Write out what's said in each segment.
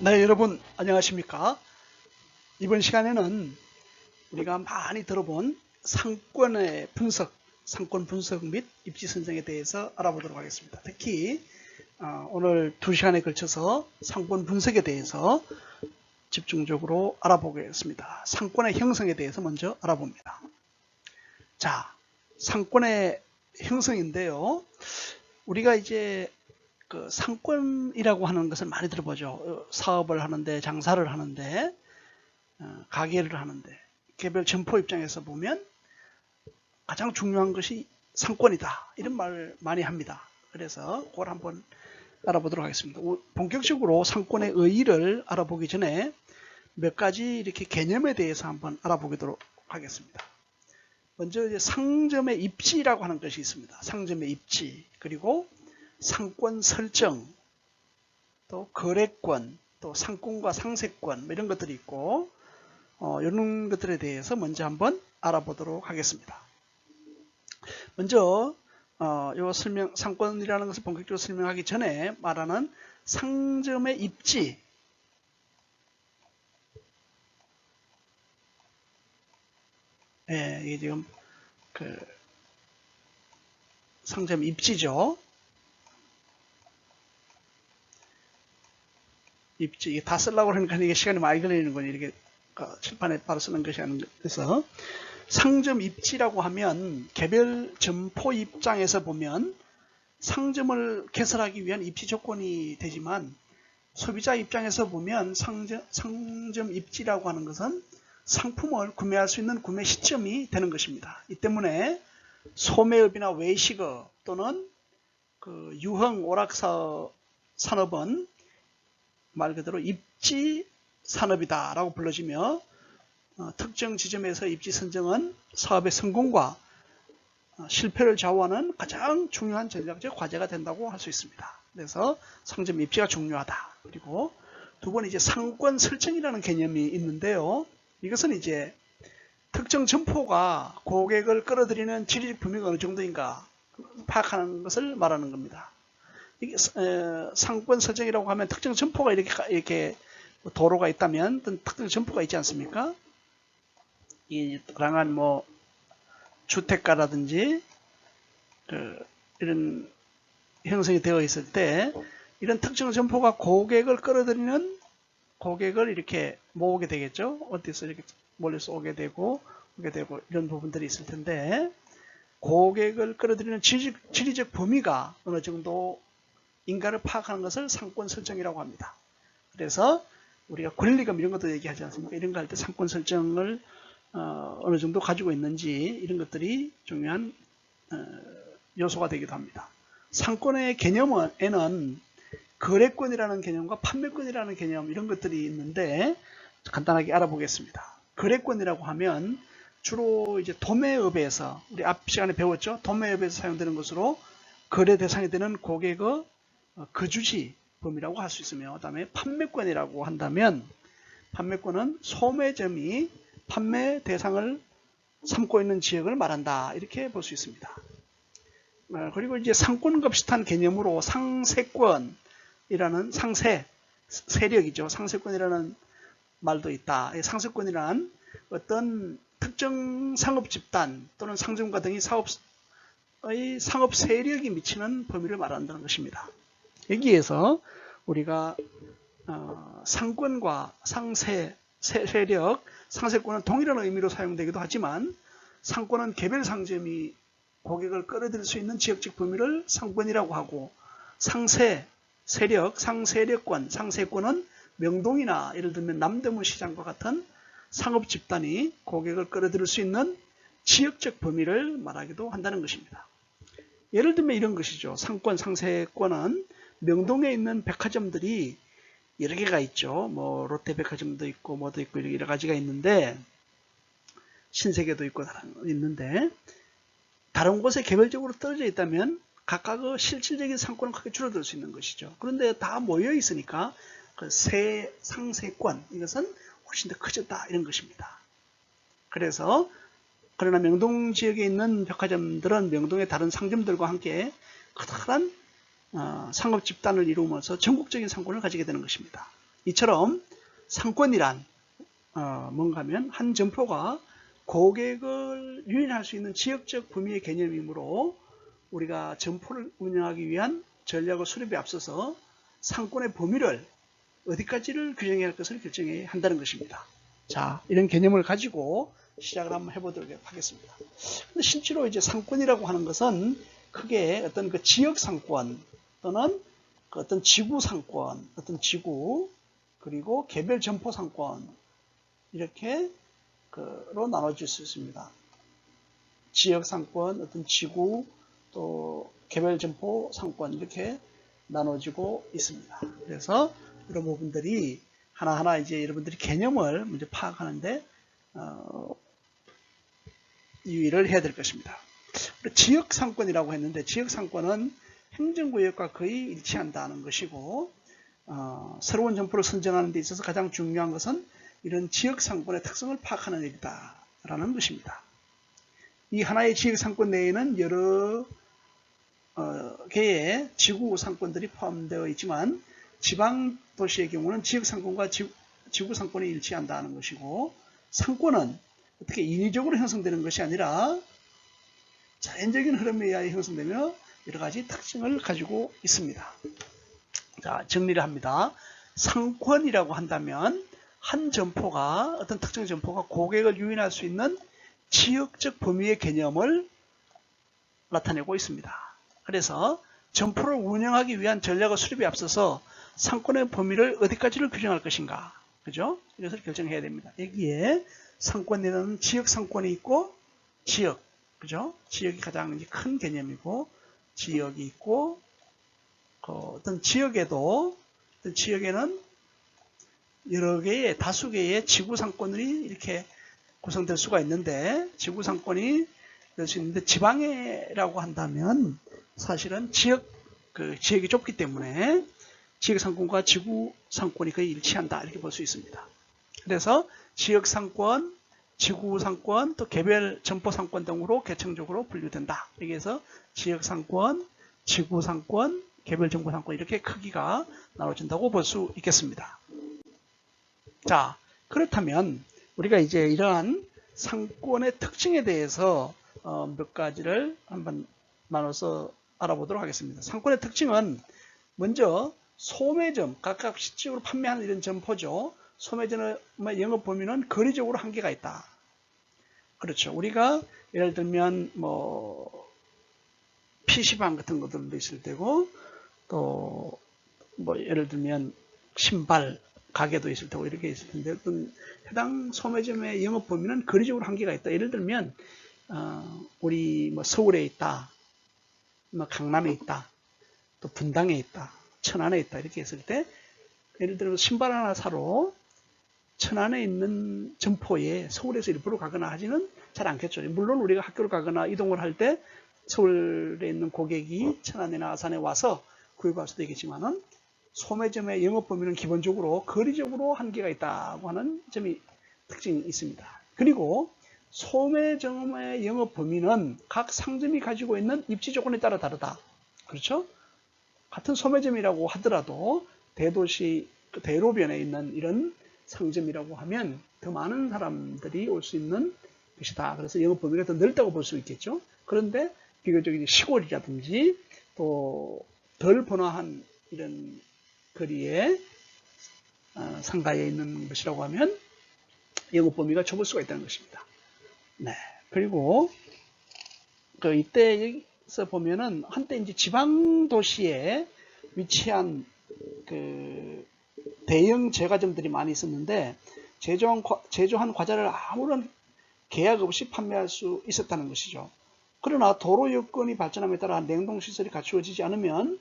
네, 여러분 안녕하십니까? 이번 시간에는 우리가 많이 들어본 상권의 분석, 상권 분석 및 입지 선정에 대해서 알아보도록 하겠습니다. 특히 오늘 2시간에 걸쳐서 상권 분석에 대해서 집중적으로 알아보겠습니다. 상권의 형성에 대해서 먼저 알아봅니다. 자, 상권의 형성인데요. 우리가 이제 그 상권이라고 하는 것을 많이 들어보죠. 사업을 하는데, 장사를 하는데, 가게를 하는데, 개별 점포 입장에서 보면 가장 중요한 것이 상권이다, 이런 말 많이 합니다. 그래서 그걸 한번 알아보도록 하겠습니다. 본격적으로 상권의 의의를 알아보기 전에 몇 가지 이렇게 개념에 대해서 한번 알아보도록 하겠습니다. 먼저 이제 상점의 입지라고 하는 것이 있습니다. 상점의 입지, 그리고 상권 설정, 또 거래권, 또 상권과 상세권, 이런 것들이 있고, 이런 것들에 대해서 먼저 한번 알아보도록 하겠습니다. 먼저 요 상권이라는 것을 본격적으로 설명하기 전에 말하는 상점의 입지, 이게 지금 그 상점 입지죠. 입지, 이게 다 쓰려고 하니까 이게 시간이 많이 걸리는 거니, 이렇게 칠판에 바로 쓰는 것이 아니라서. 상점 입지라고 하면 개별 점포 입장에서 보면 상점을 개설하기 위한 입지 조건이 되지만, 소비자 입장에서 보면 상점 입지라고 하는 것은 상품을 구매할 수 있는 구매 시점이 되는 것입니다. 이 때문에 소매업이나 외식업 또는 그 유흥 오락사업 산업은 말 그대로 입지 산업이다 라고 불러지며, 특정 지점에서 입지 선정은 사업의 성공과 실패를 좌우하는 가장 중요한 전략적 과제가 된다고 할 수 있습니다. 그래서 상점 입지가 중요하다. 그리고 두 번째, 이제 상권 설정이라는 개념이 있는데요. 이것은 이제 특정 점포가 고객을 끌어들이는 지리적 범위가 어느 정도인가 파악하는 것을 말하는 겁니다. 이게 상권 설정이라고 하면 특정 점포가 이렇게 도로가 있다면 특정 점포가 있지 않습니까? 이 다양한 뭐 주택가라든지 이런 형성이 되어 있을 때, 이런 특정 점포가 고객을 끌어들이는, 고객을 이렇게 모으게 되겠죠. 어디서 이렇게 멀리서 오게 되고 이런 부분들이 있을 텐데, 고객을 끌어들이는 지리적 범위가 어느 정도 인가를 파악하는 것을 상권 설정이라고 합니다. 그래서 우리가 권리금 이런 것도 얘기하지 않습니까? 이런 거 할 때 상권 설정을 어느 정도 가지고 있는지, 이런 것들이 중요한 요소가 되기도 합니다. 상권의 개념에는 거래권이라는 개념과 판매권이라는 개념, 이런 것들이 있는데 간단하게 알아보겠습니다. 거래권이라고 하면 주로 이제 도매업에서, 우리 앞 시간에 배웠죠? 도매업에서 사용되는 것으로 거래 대상이 되는 고객의 거주지 범위라고 할 수 있으며, 그 다음에 판매권이라고 한다면, 판매권은 소매점이 판매 대상을 삼고 있는 지역을 말한다, 이렇게 볼 수 있습니다. 그리고 이제 상권과 비슷한 개념으로 상세권이라는, 세력이죠. 상세권이라는 말도 있다. 상세권이란 어떤 특정 상업 집단 또는 상점가 등이 상업 세력이 미치는 범위를 말한다는 것입니다. 여기에서 우리가 상권과 세력, 상세권은 동일한 의미로 사용되기도 하지만, 상권은 개별 상점이 고객을 끌어들일 수 있는 지역적 범위를 상권이라고 하고, 상세력권, 상세권은 명동이나 예를 들면 남대문 시장과 같은 상업 집단이 고객을 끌어들일 수 있는 지역적 범위를 말하기도 한다는 것입니다. 예를 들면 이런 것이죠. 상권, 상세권은 명동에 있는 백화점들이 여러 개가 있죠. 뭐 롯데백화점도 있고 뭐도 있고 여러 가지가 있는데, 신세계도 있고 있는데, 다른 곳에 개별적으로 떨어져 있다면 각각의 실질적인 상권은 크게 줄어들 수 있는 것이죠. 그런데 다 모여 있으니까 그 상세권, 이것은 훨씬 더 커졌다, 이런 것입니다. 그래서 그러나 명동 지역에 있는 백화점들은 명동의 다른 상점들과 함께 커다란 상업 집단을 이루면서 전국적인 상권을 가지게 되는 것입니다. 이처럼 상권이란 뭔가 하면 한 점포가 고객을 유인할 수 있는 지역적 범위의 개념이므로 우리가 점포를 운영하기 위한 전략의 수립에 앞서서 상권의 범위를 어디까지를 규정해야 할 것을 결정해야 한다는 것입니다. 자, 이런 개념을 가지고 시작을 한번 해보도록 하겠습니다. 근데 실제로 이제 상권이라고 하는 것은 크게 어떤 그 지역 상권 또는 그 어떤 지구 상권, 어떤 지구, 그리고 개별 점포 상권, 이렇게 로 나눠질 수 있습니다. 지역 상권, 어떤 지구, 또 개별 점포 상권, 이렇게 나눠지고 있습니다. 그래서 이런 부분들이 하나하나 이제 여러분들이 개념을 먼저 파악하는데 유의를 해야 될 것입니다. 지역 상권이라고 했는데, 지역 상권은 행정구역과 거의 일치한다는 것이고, 새로운 점포를 선정하는 데 있어서 가장 중요한 것은 이런 지역 상권의 특성을 파악하는 일이다라는 것입니다. 이 하나의 지역 상권 내에는 여러 개의 지구 상권들이 포함되어 있지만, 지방 도시의 경우는 지역 상권과 지구 상권이 일치한다는 것이고, 상권은 어떻게 인위적으로 형성되는 것이 아니라 자연적인 흐름에 의하여 형성되며 여러 가지 특징을 가지고 있습니다. 자, 정리를 합니다. 상권이라고 한다면 한 점포가, 어떤 특정 점포가 고객을 유인할 수 있는 지역적 범위의 개념을 나타내고 있습니다. 그래서 점포를 운영하기 위한 전략의 수립에 앞서서 상권의 범위를 어디까지를 규정할 것인가, 그죠? 이것을 결정해야 됩니다. 여기에 상권에는 지역 상권이 있고, 지역, 그죠? 지역이 가장 큰 개념이고, 지역이 있고, 어떤 지역에는 여러 개의, 다수 개의 지구 상권이 이렇게 구성될 수가 있는데, 지구 상권이 될 수 있는데, 지방이라고 한다면 사실은 지역이 좁기 때문에 지역 상권과 지구 상권이 거의 일치한다, 이렇게 볼 수 있습니다. 그래서 지역 상권, 지구 상권, 또 개별 점포 상권 등으로 계층적으로 분류된다. 여기에서 지역 상권, 지구 상권, 개별 점포 상권, 이렇게 크기가 나눠진다고 볼 수 있겠습니다. 자, 그렇다면 우리가 이제 이러한 상권의 특징에 대해서 몇 가지를 한번 나눠서 알아보도록 하겠습니다. 상권의 특징은 먼저 소매점, 각각 실질적으로 판매하는 이런 점포죠. 소매점의 영업 범위는 거리적으로 한계가 있다. 그렇죠. 우리가 예를 들면 PC방 같은 것들도 있을 테고, 또 예를 들면 신발 가게도 있을 테고, 이렇게 있을 텐데, 어떤 해당 소매점의 영업 범위는 거리적으로 한계가 있다. 예를 들면 우리 서울에 있다, 강남에 있다, 또 분당에 있다, 천안에 있다, 이렇게 했을 때, 예를 들어서 신발 하나 사러 천안에 있는 점포에 서울에서 일부러 가거나 하지는 잘 않겠죠. 물론 우리가 학교를 가거나 이동을 할 때 서울에 있는 고객이 천안이나 아산에 와서 구입할 수도 있겠지만은, 소매점의 영업 범위는 기본적으로 거리적으로 한계가 있다고 하는 점이 특징이 있습니다. 그리고 소매점의 영업 범위는 각 상점이 가지고 있는 입지 조건에 따라 다르다. 그렇죠? 같은 소매점이라고 하더라도 대도시 대로변에 있는 이런 상점이라고 하면 더 많은 사람들이 올 수 있는 것이다. 그래서 영업 범위가 더 넓다고 볼 수 있겠죠. 그런데 비교적 시골이라든지 또 덜 번화한 이런 거리에 상가에 있는 것이라고 하면 영업 범위가 좁을 수가 있다는 것입니다. 네. 그리고 이때에서 보면은 한때 이제 지방 도시에 위치한 대형 제과점들이 많이 있었는데, 제조한 과자를 아무런 계약 없이 판매할 수 있었다는 것이죠. 그러나 도로 여건이 발전함에 따라 냉동시설이 갖추어지지 않으면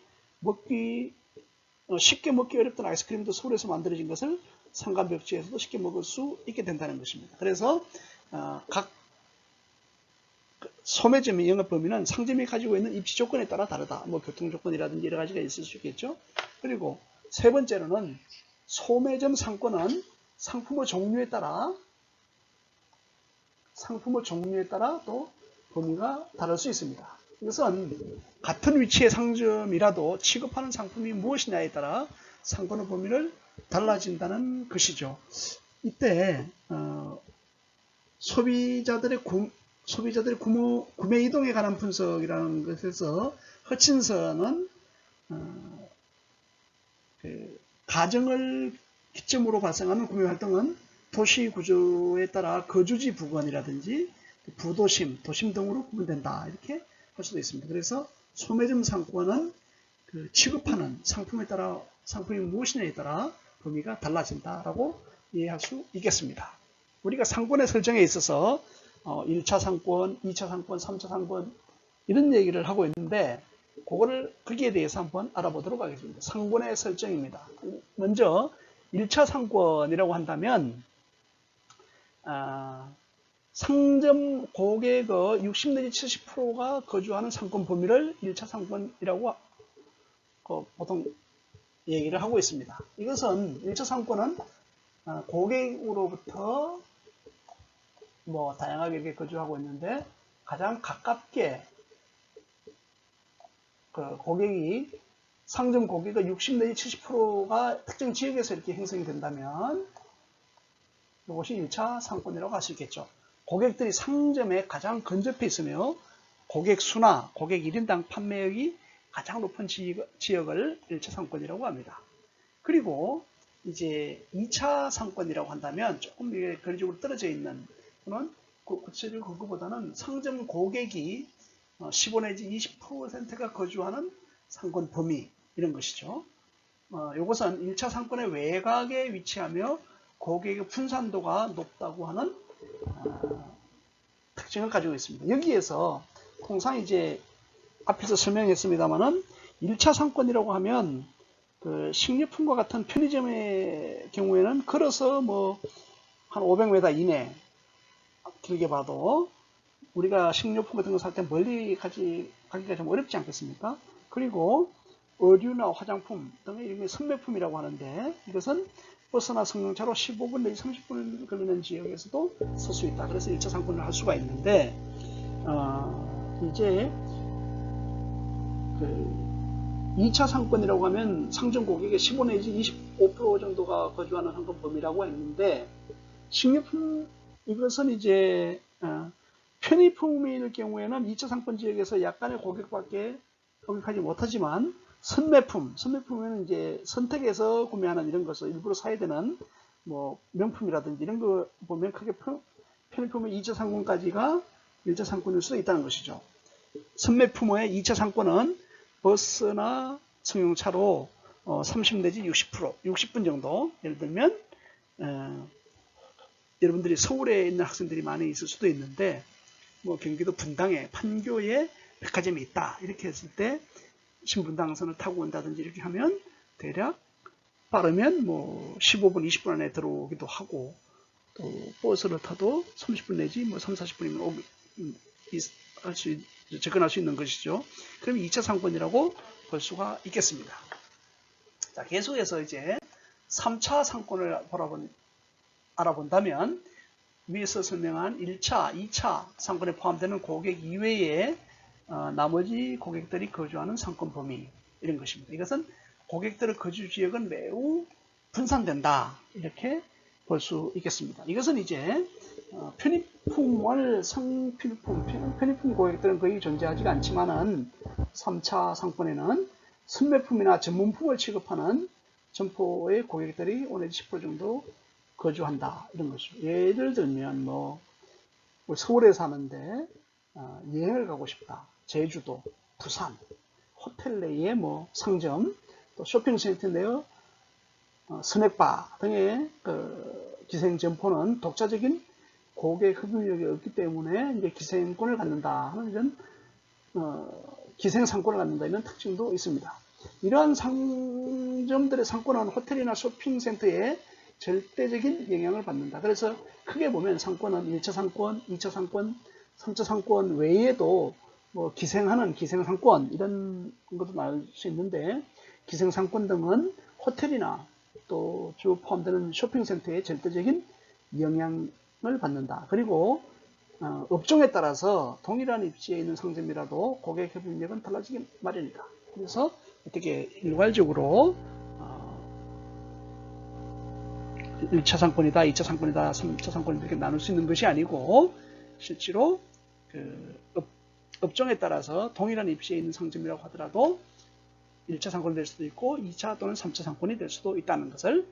쉽게 먹기 어렵던 아이스크림도 서울에서 만들어진 것을 상가벽지에서도 쉽게 먹을 수 있게 된다는 것입니다. 그래서 각 소매점의 영업 범위는 상점이 가지고 있는 입지 조건에 따라 다르다. 교통 조건이라든지 여러 가지가 있을 수 있겠죠. 그리고 세 번째로는 소매점 상권은 상품의 종류에 따라 또 범위가 다를 수 있습니다. 이것은 같은 위치의 상점이라도 취급하는 상품이 무엇이냐에 따라 상권의 범위를 달라진다는 것이죠. 이때 소비자들의 구매 이동에 관한 분석이라는 것에서 허친슨은 가정을 기점으로 발생하는 구매 활동은 도시 구조에 따라 거주지 부근이라든지 부도심, 도심 등으로 구분된다. 이렇게 할 수도 있습니다. 그래서 소매점 상권은 취급하는 상품에 따라 상품이 무엇이냐에 따라 범위가 달라진다라고 이해할 수 있겠습니다. 우리가 상권의 설정에 있어서 1차 상권, 2차 상권, 3차 상권 이런 얘기를 하고 있는데 거기에 대해서 한번 알아보도록 하겠습니다. 상권의 설정입니다. 먼저 1차 상권이라고 한다면 상점 고객의 60 내지 70%가 거주하는 상권 범위를 1차 상권이라고 보통 얘기를 하고 있습니다. 이것은 1차 상권은 고객으로부터 다양하게 이렇게 거주하고 있는데 가장 가깝게 상점 고객의 60 내지 70%가 특정 지역에서 이렇게 형성이 된다면 이것이 1차 상권이라고 할 수 있겠죠. 고객들이 상점에 가장 근접해 있으며 고객 수나 고객 1인당 판매액이 가장 높은 지역을 1차 상권이라고 합니다. 그리고 이제 2차 상권이라고 한다면 조금 거리적으로 떨어져 있는 또는 구체적으로 그거보다는 상점 고객이 15 내지 20%가 거주하는 상권 범위 이런 것이죠. 이것은 1차 상권의 외곽에 위치하며 고객의 분산도가 높다고 하는 특징을 가지고 있습니다. 여기에서 통상 이제 앞에서 설명했습니다만은 1차 상권이라고 하면 식료품과 같은 편의점의 경우에는 걸어서 한 500m 이내 길게 봐도 우리가 식료품 같은 거 살 때 멀리 가기가 좀 어렵지 않겠습니까? 그리고 의류나 화장품 등의 이런 선매품이라고 하는데 이것은 버스나 승용차로 15분 내지 30분 걸리는 지역에서도 쓸 수 있다. 그래서 1차 상권을 할 수가 있는데 이제 2차 상권이라고 하면 상점 고객의 15 내지 25% 정도가 거주하는 상권 범위라고 했는데 식료품 이것은 이제 편의품일 경우에는 2차 상권 지역에서 약간의 고객하지 못하지만 선매품에는 이제 선택해서 구매하는 이런 것을 일부러 사야 되는 명품이라든지 이런 거 보면 크게 편의품의 2차 상권까지가 1차 상권일 수도 있다는 것이죠. 선매품의 2차 상권은 버스나 승용차로 30 내지 60분 정도 예를 들면 여러분들이 서울에 있는 학생들이 많이 있을 수도 있는데 경기도 분당에 판교에 백화점이 있다 이렇게 했을 때 신분당선을 타고 온다든지 이렇게 하면 대략 빠르면 15분 20분 안에 들어오기도 하고 또 버스를 타도 30분 내지 3, 40분이면 접근할 수 있는 것이죠. 그럼 2차 상권이라고 볼 수가 있겠습니다. 자, 계속해서 이제 3차 상권을 알아본다면 위에서 설명한 1차, 2차 상권에 포함되는 고객 이외에 나머지 고객들이 거주하는 상권 범위 이런 것입니다. 이것은 고객들의 거주 지역은 매우 분산된다 이렇게 볼 수 있겠습니다. 이것은 이제 편의품 고객들은 거의 존재하지가 않지만은 3차 상권에는 선매품이나 전문품을 취급하는 점포의 고객들이 5 내지 10% 정도 거주한다 이런 것이죠. 예를 들면 서울에 사는데 여행을 가고 싶다. 제주도, 부산, 호텔 내에 상점, 또 쇼핑센터 내의 스낵바 등의 기생 점포는 독자적인 고객 흡입력이 없기 때문에 이제 기생권을 갖는다 하는 이런 기생 상권을 갖는다 이런 특징도 있습니다. 이러한 상점들의 상권은 호텔이나 쇼핑센터에 절대적인 영향을 받는다. 그래서 크게 보면 상권은 1차 상권, 2차 상권, 3차 상권 외에도 기생하는 기생상권 이런 것도 나올 수 있는데 기생상권 등은 호텔이나 또 주 포함되는 쇼핑센터에 절대적인 영향을 받는다. 그리고 업종에 따라서 동일한 입지에 있는 상점이라도 고객 흡입력은 달라지기 마련이다. 그래서 어떻게 일괄적으로 1차 상권이다, 2차 상권이다, 3차 상권이다 이렇게 나눌 수 있는 것이 아니고 실제로 그 업종에 따라서 동일한 입지에 있는 상점이라고 하더라도 1차 상권이 될 수도 있고 2차 또는 3차 상권이 될 수도 있다는 것을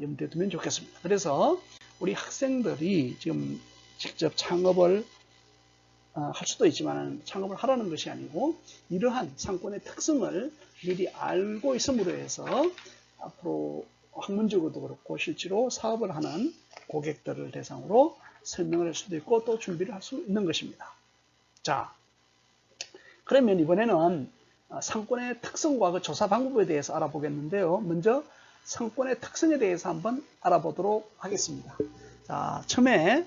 염두에 두면 좋겠습니다. 그래서 우리 학생들이 지금 직접 창업을 할 수도 있지만 창업을 하라는 것이 아니고 이러한 상권의 특성을 미리 알고 있음으로 해서 앞으로 학문적으로도 그렇고 실제로 사업을 하는 고객들을 대상으로 설명을 할 수도 있고 또 준비를 할 수 있는 것입니다. 자, 그러면 이번에는 상권의 특성과 그 조사 방법에 대해서 알아보겠는데요. 먼저 상권의 특성에 대해서 한번 알아보도록 하겠습니다. 자, 처음에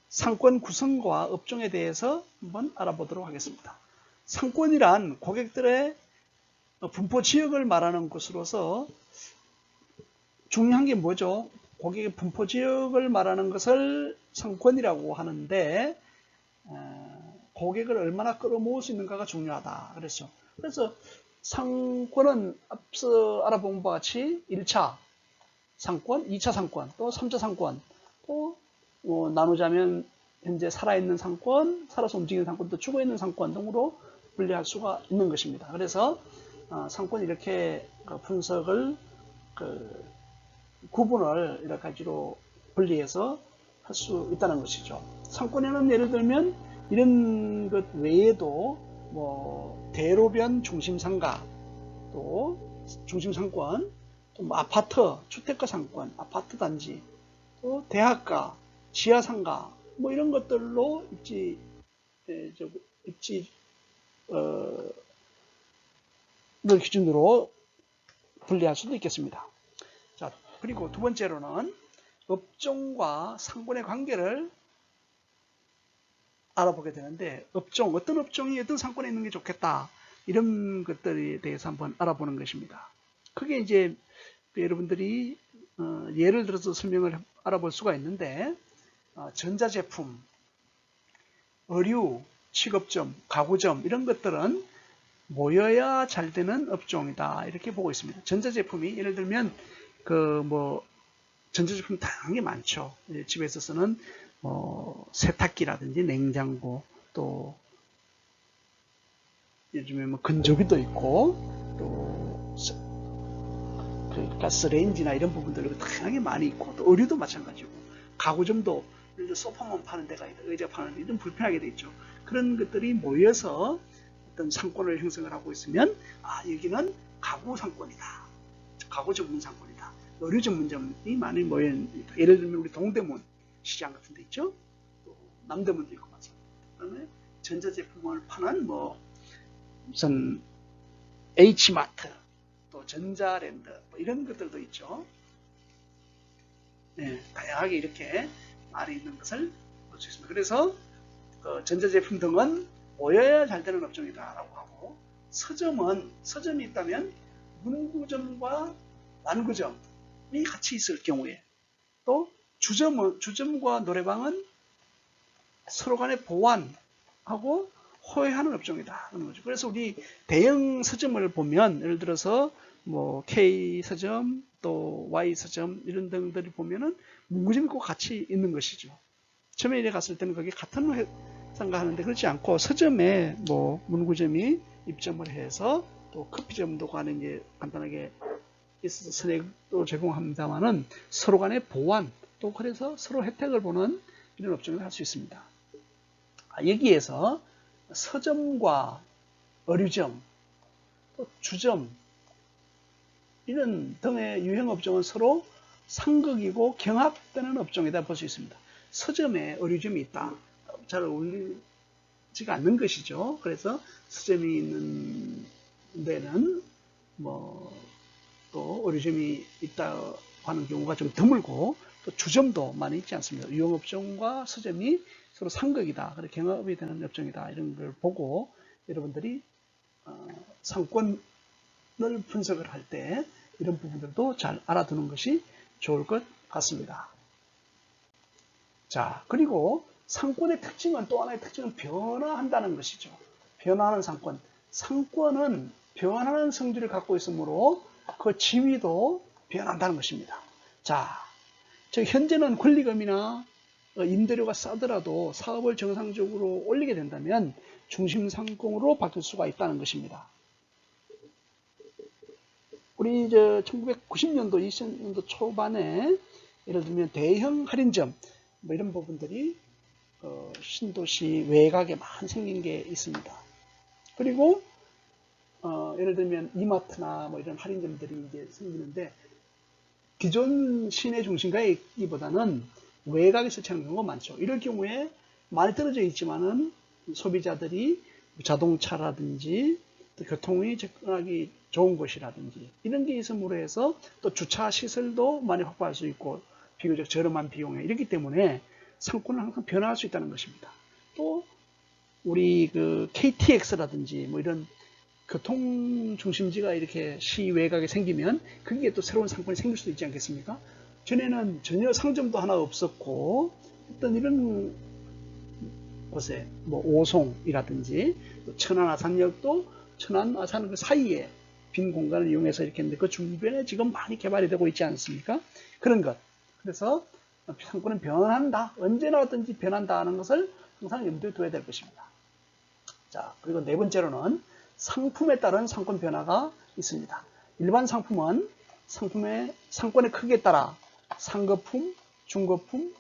상권 구성과 업종에 대해서 한번 알아보도록 하겠습니다. 상권이란 고객들의 분포 지역을 말하는 것으로서 중요한 게 뭐죠? 고객의 분포 지역을 말하는 것을 상권이라고 하는데 고객을 얼마나 끌어모을 수 있는가가 중요하다 그랬죠. 그래서 상권은 앞서 알아본 바와 같이 1차 상권, 2차 상권, 또 3차 상권, 또 나누자면 현재 살아있는 상권, 살아서 움직이는 상권, 또 죽어있는 상권 등으로 분리할 수가 있는 것입니다. 그래서 상권 이렇게 분석을 구분을 여러 가지로 분리해서 할 수 있다는 것이죠. 상권에는 예를 들면 이런 것 외에도 뭐 대로변 중심상가, 또 중심상권, 또 뭐 아파트, 주택가 상권, 아파트 단지, 또 대학가, 지하상가, 뭐 이런 것들로 를 기준으로 분리할 수도 있겠습니다. 자, 그리고 두 번째로는 업종과 상권의 관계를 알아보게 되는데 어떤 업종이 어떤 상권에 있는 게 좋겠다 이런 것들에 대해서 한번 알아보는 것입니다. 그게 이제 여러분들이 예를 들어서 설명을 알아볼 수가 있는데 전자제품, 의류, 식업점, 가구점 이런 것들은 모여야 잘 되는 업종이다 이렇게 보고 있습니다. 전자제품이 예를 들면 전자제품 다양한 게 많죠. 집에서 쓰는 세탁기라든지 냉장고, 또 요즘에 뭐 건조기도 있고 또 가스레인지나 이런 부분들도 다양하게 많이 있고 또 의류도 마찬가지고 가구점도 예를 들어 소파만 파는 데가 있다, 의자 파는 데 이런 불편하게 돼 있죠. 그런 것들이 모여서 어떤 상권을 형성을 하고 있으면 여기는 가구 상권이다, 가구 전문 상권이다, 의류 전문점이 많이 모여 있다. 예를 들면 우리 동대문 시장 같은 데 있죠. 또 남대문도 있고 마찬가지로. 그다음에 전자제품을 파는 무슨 H마트, 또 전자랜드 뭐 이런 것들도 있죠. 네, 다양하게 이렇게 많이 있는 것을 볼 수 있습니다. 그래서 전자제품 등은 모여야 잘 되는 업종이다라고 하고, 서점이 있다면 문구점과 완구점이 같이 있을 경우에, 또 주점과 노래방은 서로 간에 보완하고 호혜하는 업종이다 하는 거죠. 그래서 우리 대형 서점을 보면 예를 들어서 뭐 K 서점, 또 Y 서점 이런 등들을 보면은 문구점이 꼭 같이 있는 것이죠. 처음에 이래 갔을 때는 그게 같은 회사인가 하는데 그렇지 않고 서점에 뭐 문구점이 입점을 해서 또 커피점도 가는 게 간단하게 있어서 선행도 제공합니다만은 서로 간의 보완, 또 그래서 서로 혜택을 보는 이런 업종을 할 수 있습니다. 여기에서 서점과 의류점, 또 주점 이런 등의 유형 업종은 서로 상극이고 경합되는 업종이다 볼 수 있습니다. 서점에 의류점이 있다. 잘 어울리지가 않는 것이죠. 그래서 서점이 있는 데는 또 의류점이 있다고 하는 경우가 좀 드물고, 또 주점도 많이 있지 않습니다. 유형업종과 서점이 서로 상극이다, 그리고 경합이 되는 업종이다 이런 걸 보고 여러분들이 상권을 분석을 할 때 이런 부분들도 잘 알아두는 것이 좋을 것 같습니다. 자, 그리고 상권의 특징은, 또 하나의 특징은 변화한다는 것이죠. 변화하는 상권. 상권은 변하는 성질을 갖고 있으므로 그 지위도 변한다는 것입니다. 자, 현재는 권리금이나 임대료가 싸더라도 사업을 정상적으로 올리게 된다면 중심상권으로 바뀔 수가 있다는 것입니다. 우리 1990년도, 2000년도 초반에 예를 들면 대형 할인점 뭐 이런 부분들이 신도시 외곽에 많이 생긴 게 있습니다. 그리고 예를 들면 이마트나 뭐 이런 할인점들이 이제 생기는데 기존 시내 중심가이기보다는 외곽에 설치하는 경우가 많죠. 이럴 경우에 많이 떨어져 있지만은 소비자들이 자동차라든지 또 교통이 접근하기 좋은 곳이라든지 이런 게 있음으로 해서 또 주차 시설도 많이 확보할 수 있고 비교적 저렴한 비용에 이렇기 때문에 상권은 항상 변화할 수 있다는 것입니다. 또 우리 KTX라든지 뭐 이런 교통 중심지가 이렇게 시 외곽에 생기면 그게 또 새로운 상권이 생길 수도 있지 않겠습니까? 전에는 전혀 상점도 하나 없었고 어떤 이런 곳에 뭐 오송이라든지 또 천안 아산역도 천안 아산 그 사이에 빈 공간을 이용해서 이렇게 했는데 그 주변에 지금 많이 개발이 되고 있지 않습니까? 그런 것. 그래서 상권은 변한다. 언제나 어떤지 변한다 하는 것을 항상 염두에 둬야 될 것입니다. 자, 그리고 네 번째로는 상품에 따른 상권 변화가 있습니다. 일반 상품은 상권의 크기에 따라 상거품, 중거품,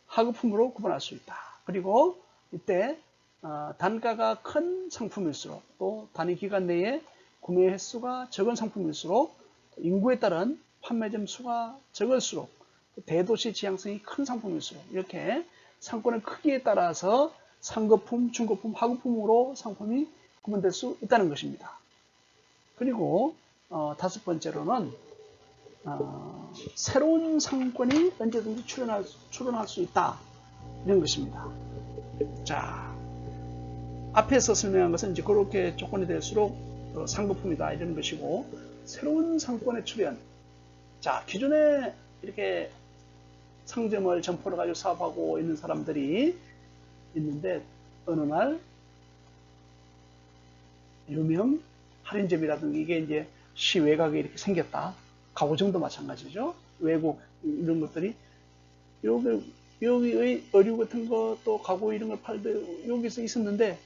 하거품으로 구분할 수 있다. 그리고 이때 단가가 큰 상품일수록 또 단위 기간 내에 구매 횟수가 적은 상품일수록 인구에 따른 판매점 수가 적을수록 대도시 지향성이 큰 상품일수록 이렇게 상권의 크기에 따라서 상거품, 중거품, 하거품으로 상품이 구분될 수 있다는 것입니다. 그리고 다섯 번째로는 새로운 상권이 언제든지 출현할 수 있다 이런 것입니다. 자, 앞에서 설명한 것은 이제 그렇게 조건이 될수록 상거품이다 이런 것이고 새로운 상권의 출현. 자, 기존에 이렇게 상점을 점포를 가지고 사업하고 있는 사람들이 있는데 어느 날 유명 할인점이라든지 이게 이제 시 외곽에 이렇게 생겼다. 가구점도 마찬가지죠. 외국 이런 것들이 여기의 의류 같은 거 또 가구 이런 걸 팔때 여기서 있었는데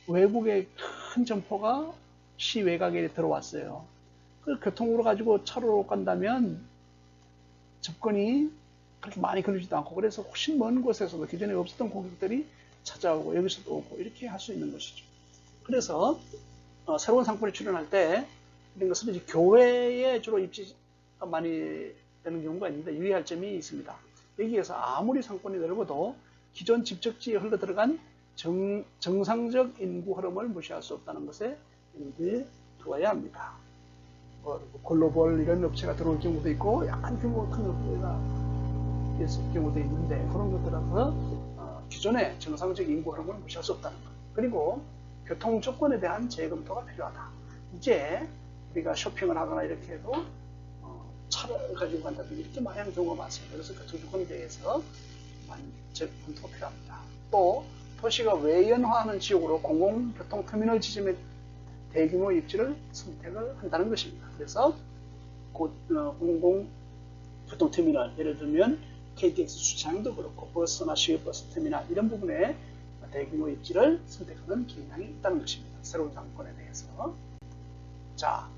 외국의 큰 점포가 시 외곽에 들어왔어요. 그 교통으로 가지고 차로로 간다면 접근이 그렇게 많이 걸리지도 않고 그래서 훨씬 먼 곳에서도 기존에 없었던 고객들이 찾아오고 여기서도 오고 이렇게 할 수 있는 것이죠. 그래서 새로운 상권이 출현할 때 이런 것은 이제 교외에 주로 입지가 많이 되는 경우가 있는데 유의할 점이 있습니다. 여기에서 아무리 상권이 넓어도 기존 집적지에 흘러들어간 정상적 인구 흐름을 무시할 수 없다는 것에 염두에 두어야 합니다. 글로벌 이런 업체가 들어올 경우도 있고 약간 규모가 큰 업체가 있을 경우도 있는데 그런 것들에서 기존의 정상적 인구 흐름을 무시할 수 없다는 것. 그리고 교통 조건에 대한 재검토가 필요하다. 이제 우리가 쇼핑을 하거나 이렇게 해도 차를 가지고 간다든지 이렇게 많이 하는 경우가 많습니다. 그래서 교통 조건에 대해서 많이 재검토가 필요합니다. 또 도시가 외연화하는 지역으로 공공교통터미널 지점에 대규모 입지를 선택을 한다는 것입니다. 그래서 공공교통터미널 예를 들면 KTX 주차장도 그렇고 버스나 시외버스 터미널 이런 부분에 대규모 입지를 선택하는 경향이 있다는 것입니다. 새로운 상권에 대해서. 자,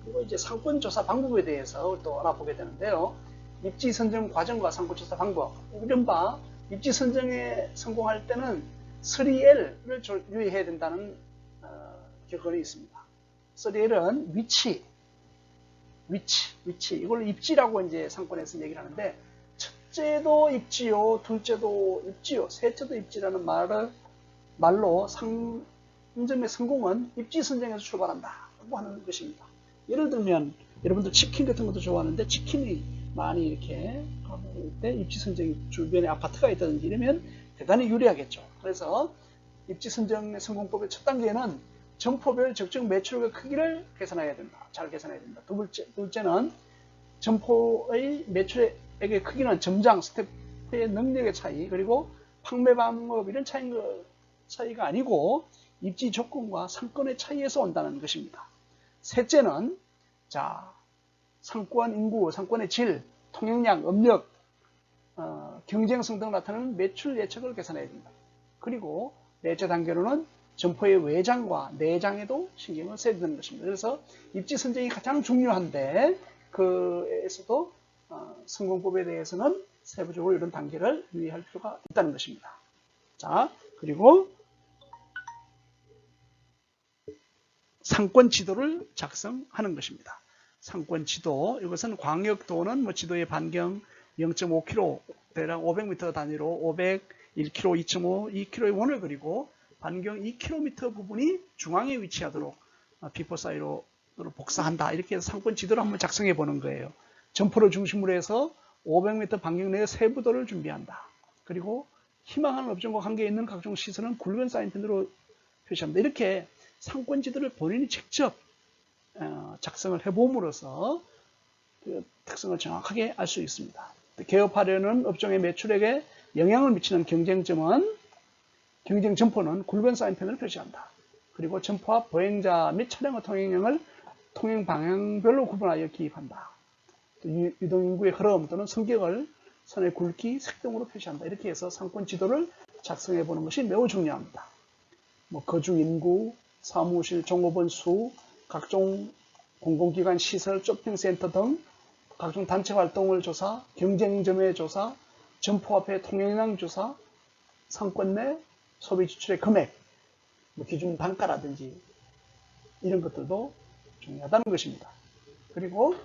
그리고 이제 상권조사 방법에 대해서 또 알아보게 되는데요. 입지 선정 과정과 상권조사 방법. 이른바 입지 선정에 성공할 때는 3L을 유의해야 된다는 격언이 있습니다. 3L은 위치. 이걸 입지라고 이제 상권에서 얘기를 하는데 첫째도 입지요, 둘째도 입지요, 셋째도 입지라는 말로 상점의 성공은 입지 선정에서 출발한다고 하는 것입니다. 예를 들면 여러분들 치킨 같은 것도 좋아하는데 치킨이 많이 이렇게 가볼 때 입지 선정이 주변에 아파트가 있다든지 이러면 대단히 유리하겠죠. 그래서 입지 선정의 성공법의 첫 단계는 점포별 적정 매출의 크기를 계산해야 된다. 잘 계산해야 된다. 둘째는 점포의 매출액의 크기는 점장, 스태프의 능력의 차이, 그리고 판매 방법 이런 차이가 아니고 입지 조건과 상권의 차이에서 온다는 것입니다. 셋째는 상권 인구, 상권의 질, 통행량, 업력, 경쟁성 등 나타나는 매출 예측을 계산해야 됩니다. 그리고 넷째 단계로는 점포의 외장과 내장에도 신경을 써야 되는 것입니다. 그래서 입지 선정이 가장 중요한데 그에서도 성공법에 대해서는 세부적으로 이런 단계를 유의할 필요가 있다는 것입니다. 자, 그리고 상권 지도를 작성하는 것입니다. 상권 지도, 이것은 광역도는 뭐 지도의 반경 0.5km, 대략 500m 단위로 500, 1km, 2.5, 2km의 원을 그리고 반경 2km 부분이 중앙에 위치하도록 비포 사이로 복사한다. 이렇게 해서 상권 지도를 한번 작성해 보는 거예요. 점포를 중심으로 해서 500m 반경 내에 세부도를 준비한다. 그리고 희망하는 업종과 관계에 있는 각종 시설은 굵은 사인펜으로 표시합니다. 이렇게 상권 지도를 본인이 직접 작성을 해봄으로써 그 특성을 정확하게 알 수 있습니다. 개업하려는 업종의 매출액에 영향을 미치는 경쟁점포는 굵은 사인펜을 표시한다. 그리고 점포와 보행자 및 차량의 통행량을 통행 방향별로 구분하여 기입한다. 유동인구의 흐름 또는 성격을 선의 굵기, 색 등으로 표시한다. 이렇게 해서 상권 지도를 작성해 보는 것이 매우 중요합니다. 뭐 거주인구, 사무실, 종업원 수, 각종 공공기관 시설, 쇼핑센터 등 각종 단체 활동을 조사, 경쟁점의 조사, 점포 앞의 통행량 조사, 상권 내 소비 지출의 금액, 뭐 기준 단가라든지 이런 것들도 중요하다는 것입니다. 그리고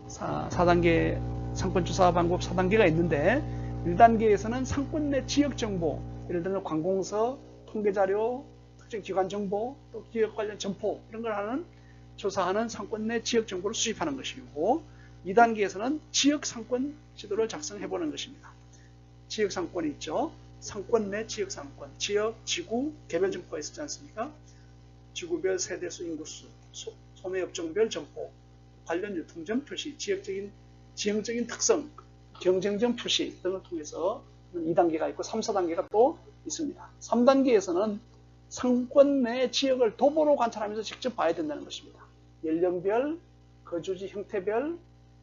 4단계 상권조사 방법 4단계가 있는데 1단계에서는 상권 내 지역정보, 예를 들어 관공서, 통계자료, 특정 기관 정보, 또 기업 관련 점포 이런 걸 조사하는 상권 내 지역정보를 수집하는 것이고 2단계에서는 지역상권 지도를 작성해 보는 것입니다. 지역상권이 있죠. 상권 내 지역상권, 지역, 지구, 개별 점포가 있었지 않습니까? 지구별 세대수, 인구수, 소매업종별 점포, 관련 유통점 표시, 지형적인 특성, 경쟁점 표시 등을 통해서 2단계가 있고 3, 4단계가 또 있습니다. 3단계에서는 상권 내 지역을 도보로 관찰하면서 직접 봐야 된다는 것입니다. 연령별, 거주지 형태별,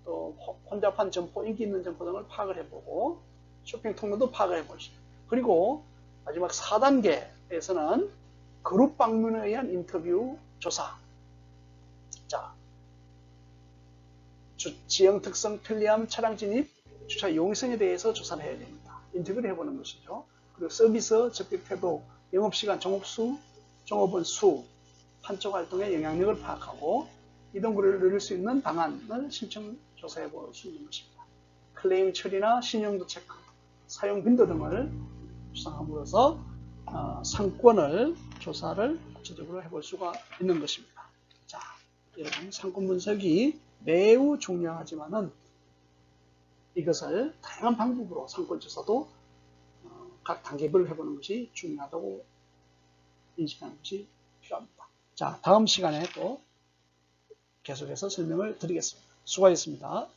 또 혼잡한 점포, 인기 있는 점포 등을 파악을 해보고 쇼핑 통로도 파악을 해보시죠. 그리고 마지막 4단계에서는 그룹 방문에 의한 인터뷰 조사. 자, 지형 특성, 편리함, 차량 진입, 주차 용이성에 대해서 조사를 해야 됩니다. 인터뷰를 해보는 것이죠. 그리고 서비스, 접객 태도, 영업시간, 종업수, 종업원 수, 판촉 활동의 영향력을 파악하고 이동거리를 늘릴 수 있는 방안을 신청 조사해 볼 수 있는 것입니다. 클레임 처리나 신용도 체크, 사용 빈도 등을 조사함으로써 상권을 조사를 구체적으로 해볼 수가 있는 것입니다. 자, 여러분 상권 분석이 매우 중요하지만은 이것을 다양한 방법으로 상권 조사도 각 단계별로 해보는 것이 중요하다고 인식하는 것이 필요합니다. 자, 다음 시간에 또 계속해서 설명을 드리겠습니다. 수고하셨습니다.